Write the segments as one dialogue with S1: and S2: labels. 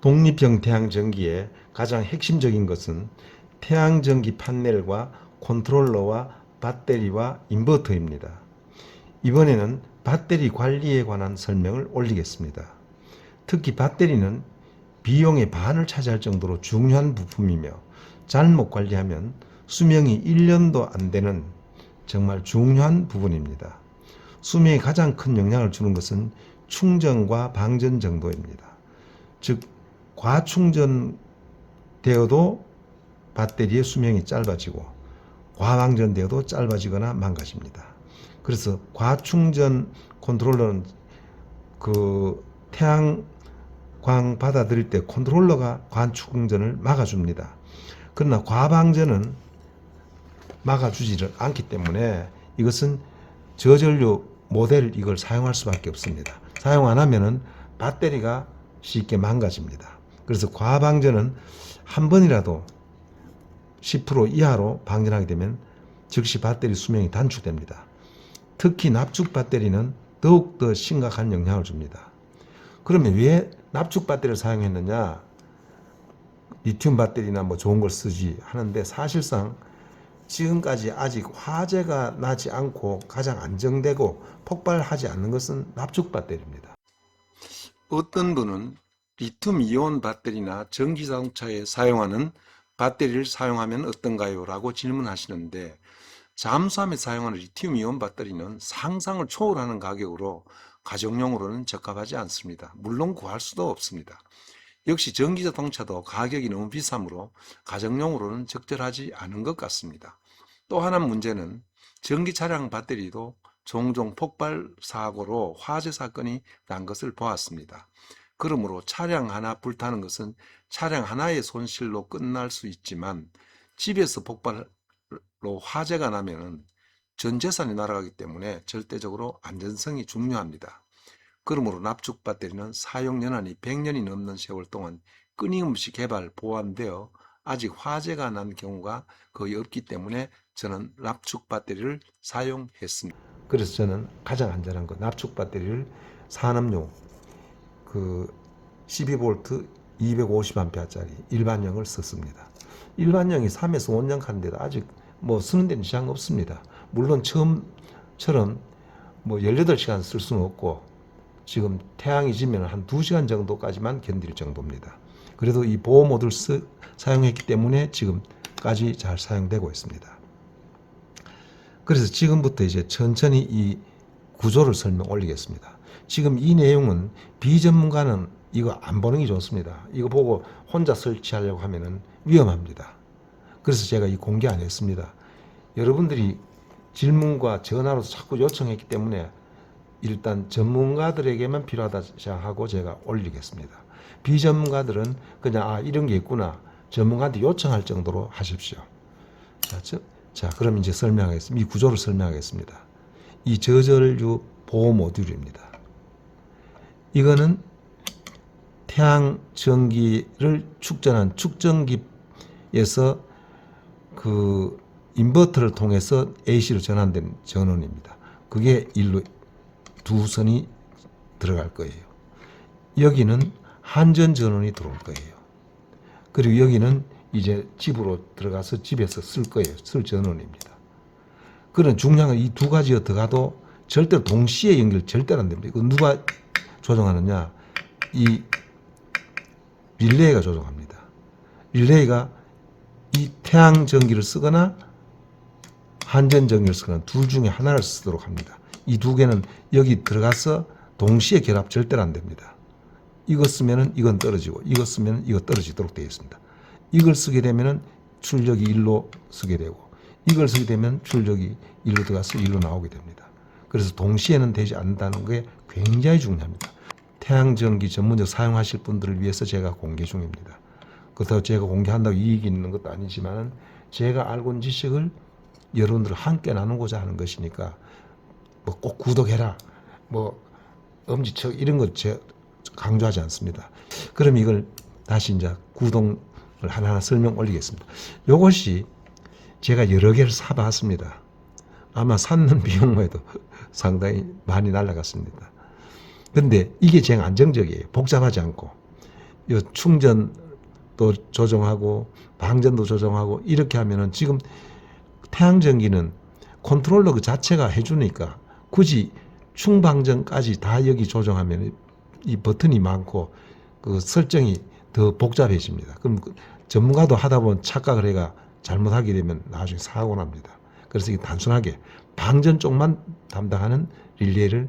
S1: 독립형 태양전기의 가장 핵심적인 것은 태양전기 판넬과 컨트롤러와 배터리와 인버터입니다. 이번에는 배터리 관리에 관한 설명을 올리겠습니다. 특히 배터리는 비용의 반을 차지할 정도로 중요한 부품이며 잘못 관리하면 수명이 1년도 안 되는 정말 중요한 부분입니다. 수명에 가장 큰 영향을 주는 것은 충전과 방전 정도입니다. 즉 과충전되어도 배터리의 수명이 짧아지고 과방전되어도 짧아지거나 망가집니다. 그래서 과충전 컨트롤러는 태양광 받아들일 때 컨트롤러가 과충전을 막아줍니다. 그러나 과방전은 막아주지를 않기 때문에 이것은 저전류 모델 이걸 사용할 수밖에 없습니다. 사용 안 하면은 배터리가 쉽게 망가집니다. 그래서 과방전은 한 번이라도 10% 이하로 방전하게 되면 즉시 배터리 수명이 단축됩니다. 특히 납축 배터리는 더욱더 심각한 영향을 줍니다. 그러면 왜 납축 배터리를 사용했느냐? 리튬 배터리나 뭐 좋은 걸 쓰지 하는데 사실상 지금까지 아직 화재가 나지 않고 가장 안정되고 폭발하지 않는 것은 납축 배터리입니다. 어떤 분은 리튬 이온 배터리나 전기자동차에 사용하는 배터리를 사용하면 어떤가요? 라고 질문하시는데 잠수함에 사용하는 리튬 이온 배터리는 상상을 초월하는 가격으로 가정용으로는 적합하지 않습니다. 물론 구할 수도 없습니다. 역시 전기자동차도 가격이 너무 비싸므로 가정용으로는 적절하지 않은 것 같습니다. 또 하나 문제는 전기차량 배터리도 종종 폭발 사고로 화재 사건이 난 것을 보았습니다. 그러므로 차량 하나 불타는 것은 차량 하나의 손실로 끝날 수 있지만 집에서 폭발로 화재가 나면 전 재산이 날아가기 때문에 절대적으로 안전성이 중요합니다. 그러므로 납축 배터리는 사용 연한이 100년이 넘는 세월 동안 끊임없이 개발, 보완되어 아직 화재가 난 경우가 거의 없기 때문에 저는 납축 배터리를 사용했습니다. 그래서 저는 가장 안전한 거 납축 배터리를 산업용 12V 250A짜리 일반형을 썼습니다. 일반형이 3에서 5년 가는데도 아직 뭐 쓰는 데는 지장 없습니다. 물론 처음처럼 뭐 18시간 쓸 수는 없고 지금 태양이 지면 한 2시간 정도까지만 견딜 정도입니다. 그래도 이 보호 모드를 사용했기 때문에 지금까지 잘 사용되고 있습니다. 그래서 지금부터 이제 천천히 이 구조를 설명 올리겠습니다. 지금 이 내용은 비전문가는 이거 안 보는 게 좋습니다. 이거 보고 혼자 설치하려고 하면은 위험합니다. 그래서 제가 이 공개 안 했습니다. 여러분들이 질문과 전화로 자꾸 요청했기 때문에 일단 전문가들에게만 필요하다 생각하고 제가 올리겠습니다. 비전문가들은 그냥 이런 게 있구나 전문가한테 요청할 정도로 하십시오. 자, 그럼 이제 설명하겠습니다. 이 구조를 설명하겠습니다. 이 저전류 보호 모듈입니다. 이거는 태양 전기를 축전한 축전기에서 그 인버터를 통해서 AC로 전환된 전원입니다. 그게 일로 두 선이 들어갈 거예요. 여기는 한전 전원이 들어올 거예요. 그리고 여기는 이제 집으로 들어가서 집에서 쓸 거예요. 쓸 전원입니다. 그런 중요한 건 이 두 가지가 들어가도 절대로 동시에 연결 절대로 안 됩니다. 이거 누가 조정하느냐? 이 릴레이가 조정합니다. 릴레이가 이 태양 전기를 쓰거나 한전 전기를 쓰거나 둘 중에 하나를 쓰도록 합니다. 이 두 개는 여기 들어가서 동시에 결합 절대로 안 됩니다. 이거 쓰면은 이건 떨어지고 이거 쓰면 이거 떨어지도록 되어 있습니다. 이걸 쓰게 되면은 출력이 1로 쓰게 되고 이걸 쓰게 되면 출력이 1로 들어가서 1로 나오게 됩니다. 그래서 동시에는 되지 않는다는 게 굉장히 중요합니다. 태양전기 전문적 사용하실 분들을 위해서 제가 공개 중입니다. 그렇다고 제가 공개한다고 이익이 있는 것도 아니지만 제가 알고 있는 지식을 여러분들 함께 나누고자 하는 것이니까 뭐 꼭 구독해라 뭐 엄지척 이런 것 강조하지 않습니다. 그럼 이걸 다시 이제 구동을 하나하나 설명 올리겠습니다. 이것이 제가 여러 개를 사봤습니다. 아마 샀는 비용에도 상당히 많이 날라갔습니다. 근데 이게 제일 안정적이에요. 복잡하지 않고. 이 충전도 조정하고 방전도 조정하고 이렇게 하면은 지금 태양전기는 컨트롤러 그 자체가 해주니까 굳이 충방전까지 다 여기 조정하면 이 버튼이 많고 그 설정이 더 복잡해집니다. 그럼 전문가도 하다 보면 착각을 해가 잘못하게 되면 나중에 사고 납니다. 그래서 이게 단순하게 방전 쪽만 담당하는 릴레이를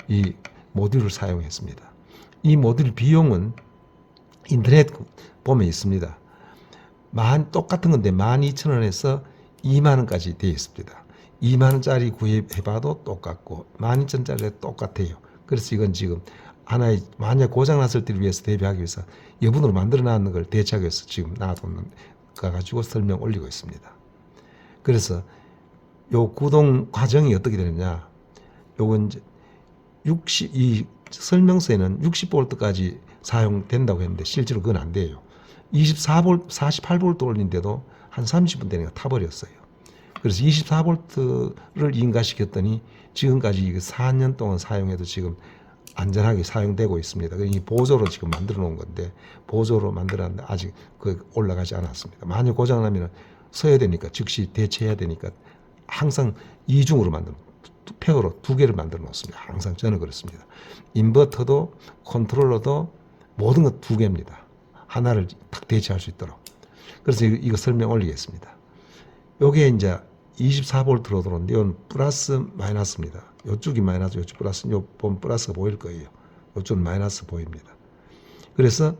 S1: 이 모듈을 사용했습니다. 이 모듈 비용은 인터넷 보면 있습니다. 똑같은 건데 12,000원에서 20,000원까지 되어 있습니다. 20,000원짜리 구입해봐도 똑같고 12,000원짜리 똑같아요. 그래서 이건 지금 하나의 만약 고장 났을 때를 위해서 대비하기 위해서 여분으로 만들어 놨는 걸 대체하기 위해서 지금 놔둔 거 가지고 설명 올리고 있습니다. 그래서 요 구동 과정이 어떻게 되느냐? 요건 이제 이 설명서에는 60V까지 사용된다고 했는데 실제로 그건 안 돼요. 24V, 48V 올린데도 한 30분 되니까 타버렸어요. 그래서 24V를 인가시켰더니 지금까지 4년 동안 사용해도 지금 안전하게 사용되고 있습니다. 이 보조로 지금 만들어 놓은 건데 보조로 만들었는데 아직 그 올라가지 않았습니다. 만약 고장나면 서야 되니까 즉시 대체해야 되니까 항상 이중으로 만들어 팩으로 2개를 만들어 놓습니다. 항상 저는 그렇습니다. 인버터도 컨트롤러도 모든 것 2개입니다. 하나를 딱 대체할 수 있도록. 그래서 이거 설명 올리겠습니다. 요게 이제 24V로 들어오는데 이건 플러스 마이너스입니다. 요쪽이 마이너스, 요쪽 플러스, 요 보면 플러스가 보일 거예요. 요쪽은 마이너스 보입니다. 그래서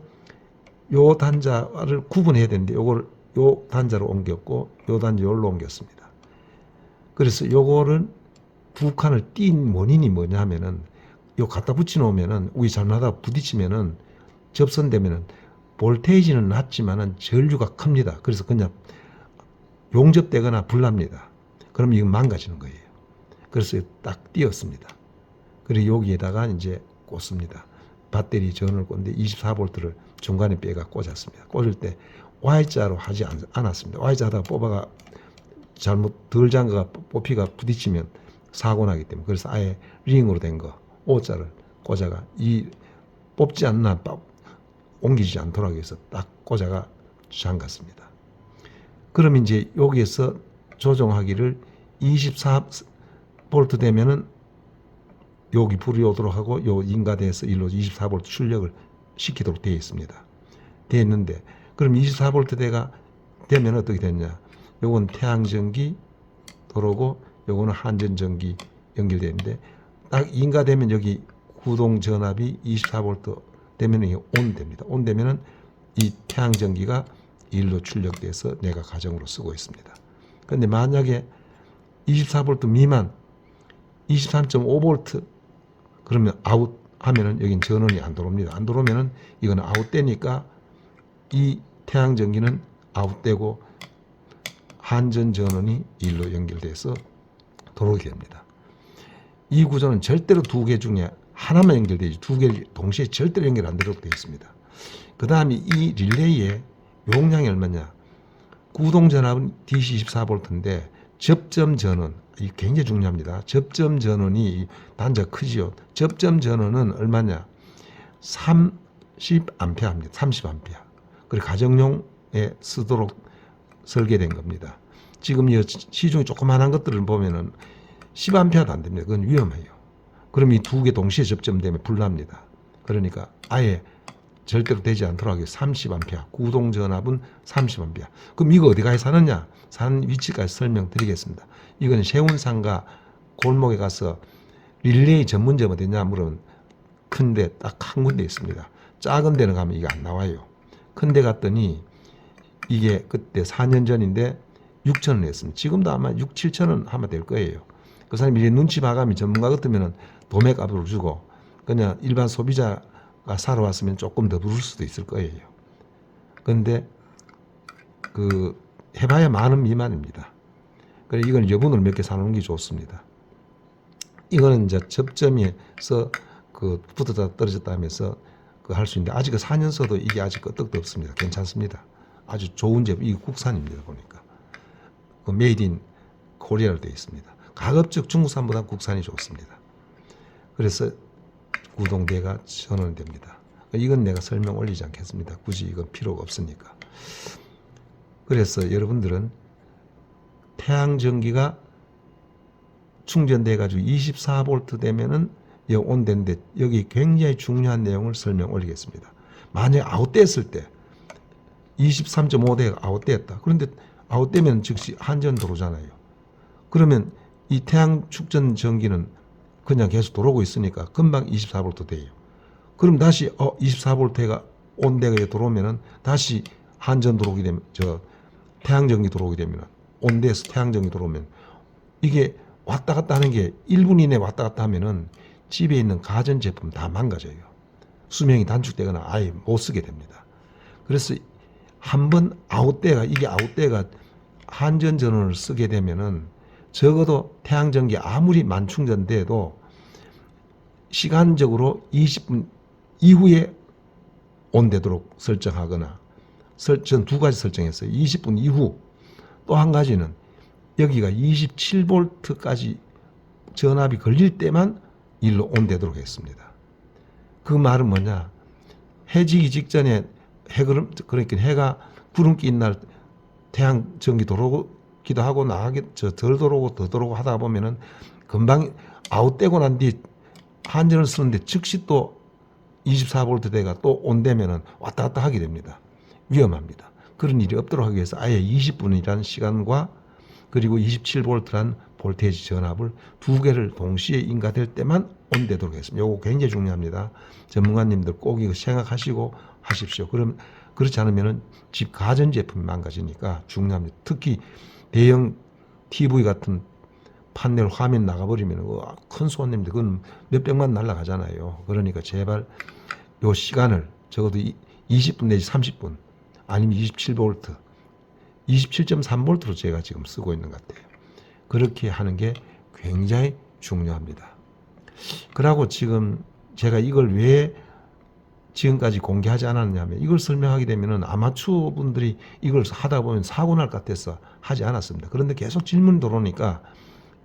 S1: 요 단자를 구분해야 되는데 요걸 요 단자로 옮겼고 요 단자 요로 옮겼습니다. 그래서 요거를 두 칸을 띈 원인이 뭐냐 하면은 요 갖다 붙여 놓으면은 우리 잘못하다 부딪히면은 접선되면은 볼테이지는 낮지만은 전류가 큽니다. 그래서 그냥 용접되거나 불납니다. 그럼 이건 망가지는 거예요. 그래서 딱 띄었습니다. 그리고 여기에다가 이제 꽂습니다. 배터리 전원을 꽂는데 24V를 중간에 빼가 꽂았습니다. 꽂을 때 Y자로 하지 않았습니다. Y자 하다가 뽑아가 잘못 덜 잠가가 뽑히가 부딪히면 사고 나기 때문에 그래서 아예 링으로 된 거 O자를 꽂아가 이 뽑지 않나 옮기지 않도록 해서 딱 꽂아가 잠갔습니다. 그럼 이제 여기에서 조정하기를 24V 되면은 여기 불이 오도록 하고 요 인가대에서 일로 24V 출력을 시키도록 되어 있습니다. 되어 있는데 그럼 24V 대가 되면 어떻게 됐냐? 요건 태양전기 들어오고 요거는 한전전기 연결되어 있는데 딱 인가되면 여기 구동전압이 24V 되면 이게 온 됩니다. 온 되면은 이 태양전기가 일로 출력돼서 내가 가정으로 쓰고 있습니다. 그런데 만약에 24V 미만 23.5V 그러면 아웃 하면은 여긴 전원이 안 들어옵니다. 안 들어오면은 이건 아웃되니까 이 태양전기는 아웃되고 한전 전원이 일로 연결돼서 들어오게 됩니다. 이 구조는 절대로 2개 중에 하나만 연결되지 2개 동시에 절대로 연결 안 되도록 되어 있습니다. 그 다음에 이 릴레이의 용량이 얼마냐? 구동전압은 DC 24V인데 접점 전원, 이 굉장히 중요합니다. 접점 전원이 단자 크지요. 접점 전원은 얼마냐? 30A입니다. 30A. 그리고 가정용에 쓰도록 설계된 겁니다. 지금 이 시중에 조그만한 것들을 보면은 10A도 안 됩니다. 그건 위험해요. 그럼 이 2개 동시에 접점되면 불납니다. 그러니까 아예 절대로 되지 않도록 하기 30A, 구동전압은 30A. 그럼 이거 어디 가서 사느냐? 사는 위치까지 설명드리겠습니다. 이건 세운상가 골목에 가서 릴레이 전문점 어디냐 물으면 큰데 딱 한 군데 있습니다. 작은 데는 가면 이게 안 나와요. 큰 데 갔더니 이게 그때 4년 전인데 6,000원 했습니다. 지금도 아마 6, 7,000원 하면 될 거예요. 그 사람이 이제 눈치 봐가면 전문가 같으면은 도매값으로 주고 그냥 일반 소비자가 사러 왔으면 조금 더 부를 수도 있을 거예요. 그런데 그 해봐야 10,000원 미만입니다. 그래 이건 여분으로 몇 개 사놓은 게 좋습니다. 이거는 이제 접점에서 그 붙었다 떨어졌다 하면서 그 할 수 있는데 아직 그 4년 써도 이게 아직 끄떡도 없습니다. 괜찮습니다. 아주 좋은 제품, 이게 국산입니다. 보니까 그 메이드 인 코리아로 되어 있습니다. 가급적 중국산보다 국산이 좋습니다. 그래서 구동대가 전원됩니다. 이건 내가 설명 올리지 않겠습니다. 굳이 이건 필요가 없으니까. 그래서 여러분들은 태양전기가 충전돼 가지고 24V 되면은 온대인데 여기 굉장히 중요한 내용을 설명 올리겠습니다. 만약에 아웃됐을 때 23.5대가 아웃됐다. 그런데 아웃되면 즉시 한전 들어오잖아요. 그러면 이 태양 축전 전기는 그냥 계속 들어오고 있으니까 금방 24V 돼요. 그럼 다시 24V가 온대가 들어오면은 다시 한전 들어오게 되면 태양 전기 들어오게 되면 온대에서 태양 전기 들어오면 이게 왔다 갔다 하는 게 1분 이내 왔다 갔다 하면은 집에 있는 가전 제품 다 망가져요. 수명이 단축되거나 아예 못 쓰게 됩니다. 그래서 한번 이게 아웃대가 한전 전원을 쓰게 되면은 적어도 태양 전기 아무리 만충전돼도 시간적으로 20분 이후에 온되도록 설정하거나 전 두 가지 설정했어요. 20분 이후. 또 한 가지는 여기가 27V까지 전압이 걸릴 때만 일로 온되도록 했습니다. 그 말은 뭐냐? 해 지기 직전에 그러니까 해가 구름기 있는 날 태양 전기 들어오기도 하고 덜 들어오고 더 들어오고 하다 보면은 금방 아웃되고 난 뒤 한전을 쓰는데 즉시 또 24V대가 또 온되면은 왔다 갔다 하게 됩니다. 위험합니다. 그런 일이 없도록 하기 위해서 아예 20분이라는 시간과 그리고 27V란 볼테이지 전압을 두 개를 동시에 인가될 때만 온되도록 했습니다. 이거 굉장히 중요합니다. 전문가님들 꼭 이거 생각하시고 하십시오. 그렇지 않으면은 집 가전제품이 망가지니까 중요합니다. 특히 대형 TV 같은 판넬 화면 나가버리면 큰 손님들 그건 몇백만 날라가잖아요. 그러니까 제발 요 시간을 적어도 20분 내지 30분 아니면 27V 27.3V로 제가 지금 쓰고 있는 것 같아요. 그렇게 하는 게 굉장히 중요합니다. 그러고 지금 제가 이걸 왜 지금까지 공개하지 않았냐면 이걸 설명하게 되면은 아마추어 분들이 이걸 하다 보면 사고 날 것 같아서 하지 않았습니다. 그런데 계속 질문이 들어오니까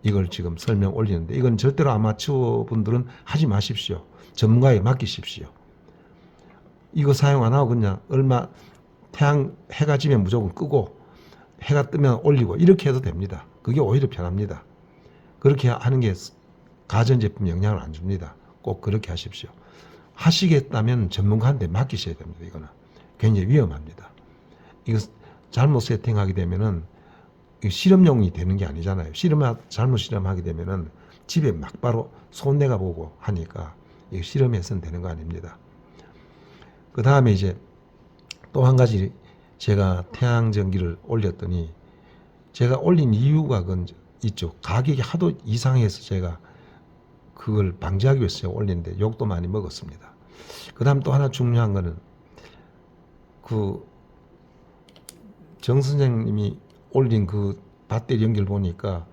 S1: 이걸 지금 설명 올리는데 이건 절대로 아마추어 분들은 하지 마십시오. 전문가에게 맡기십시오. 이거 사용 안 하고 그냥 해가 지면 무조건 끄고 해가 뜨면 올리고 이렇게 해도 됩니다. 그게 오히려 편합니다. 그렇게 하는 게 가전제품 영향을 안 줍니다. 꼭 그렇게 하십시오. 하시겠다면 전문가한테 맡기셔야 됩니다. 이거는 굉장히 위험합니다. 이거 잘못 세팅하게 되면은 실험용이 되는 게 아니잖아요. 잘못 실험하게 되면은 집에 막바로 손내가 보고 하니까 이거 실험해서는 되는 거 아닙니다. 그 다음에 이제 또 한 가지 제가 태양전기를 올렸더니 제가 올린 이유가 있죠. 가격이 하도 이상해서 제가 그걸 방지하기 위해서 제가 올렸는데 욕도 많이 먹었습니다. 그 다음 또 하나 중요한 거는 정 선생님이 올린 그 배터리 연결 보니까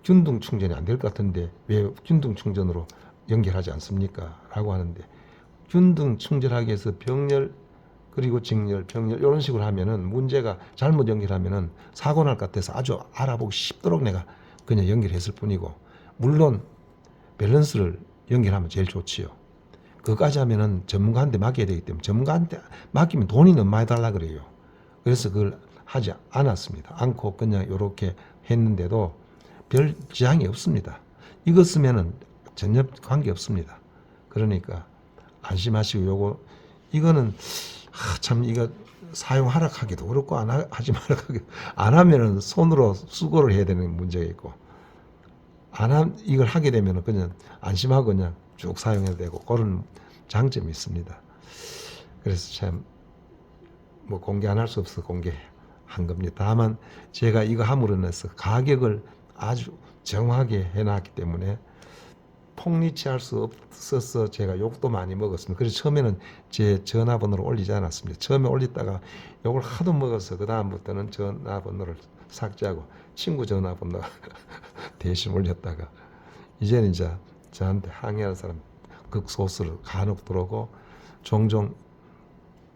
S1: 균등 충전이 안 될 것 같은데 왜 균등 충전으로 연결하지 않습니까? 라고 하는데 균등 충전하기 위해서 병렬 그리고 직렬, 병렬 이런 식으로 하면은 문제가 잘못 연결하면은 사고 날 것 같아서 아주 알아보기 쉽도록 내가 그냥 연결했을 뿐이고 물론 밸런스를 연결하면 제일 좋지요. 그거까지 하면은 전문가한테 맡겨야 되기 때문에 전문가한테 맡기면 돈이 너무 많이 달라 그래요. 그래서 그걸 하지 않고 그냥 이렇게 했는데도 별 지장이 없습니다. 이거 쓰면은 전혀 관계 없습니다. 그러니까 안심하시고 이거는 참 이거 사용 하락하기도 그렇고 하지 말아하기도 안 하면은 손으로 수거를 해야 되는 문제가 있고 이걸 하게 되면은 그냥 안심하고 그냥 쭉 사용해도 되고 그런 장점이 있습니다. 그래서 참 뭐 공개 안 할 수 없어서 공개한 겁니다. 다만 제가 이거 함으로 인해서 가격을 아주 정확하게 해놨기 때문에 폭리치할 수 없어서 제가 욕도 많이 먹었습니다. 그래서 처음에는 제 전화번호를 올리지 않았습니다. 처음에 올렸다가 욕을 하도 먹어서 그 다음부터는 전화번호를 삭제하고 친구 전화번호 대신 올렸다가 이제는 이제 저한테 항의하는 사람 극소수로 간혹 들어오고 종종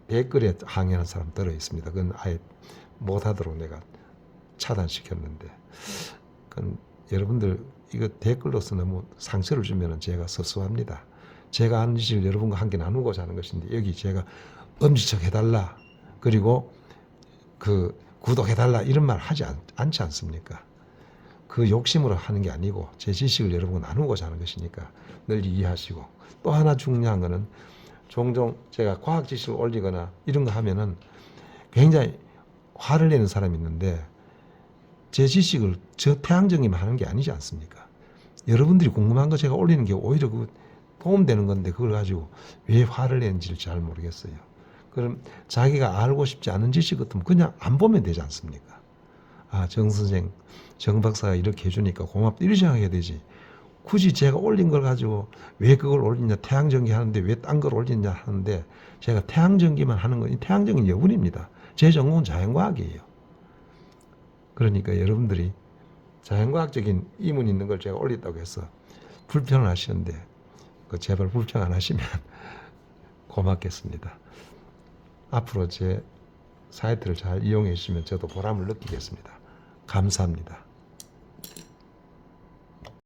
S1: 댓글에 항의하는 사람 들어 있습니다. 그건 아예 못하도록 내가 차단시켰는데 그건 여러분들 이거 댓글로서 너무 상처를 주면 제가 섭섭합니다. 제가 아는 지식을 여러분과 함께 나누고자 하는 것인데 여기 제가 엄지척 해달라 그리고 그 구독해달라 이런 말 하지 않지 않습니까? 그 욕심으로 하는 게 아니고 제 지식을 여러분과 나누고자 하는 것이니까 늘 이해하시고 또 하나 중요한 거는 종종 제가 과학 지식을 올리거나 이런 거 하면은 굉장히 화를 내는 사람이 있는데 제 지식을 저 태양정이만 하는 게 아니지 않습니까? 여러분들이 궁금한 거 제가 올리는 게 오히려 그 도움되는 건데 그걸 가지고 왜 화를 내는지를 잘 모르겠어요. 그럼 자기가 알고 싶지 않은 지식 같으면 그냥 안 보면 되지 않습니까? 아, 정 선생, 정 박사가 이렇게 해주니까 고맙다 이렇게 생각해야 되지. 굳이 제가 올린 걸 가지고 왜 그걸 올리냐 태양전기 하는데 왜 딴 걸 올리냐 하는데 제가 태양전기만 하는 건 태양적인 여분입니다. 제 전공은 자연과학이에요. 그러니까 여러분들이 자연과학적인 이문 있는 걸 제가 올렸다고 해서 불평을 하시는데 그 제발 불평 안 하시면 고맙겠습니다. 앞으로 제 사이트를 잘 이용해 주시면 저도 보람을 느끼겠습니다. 감사합니다.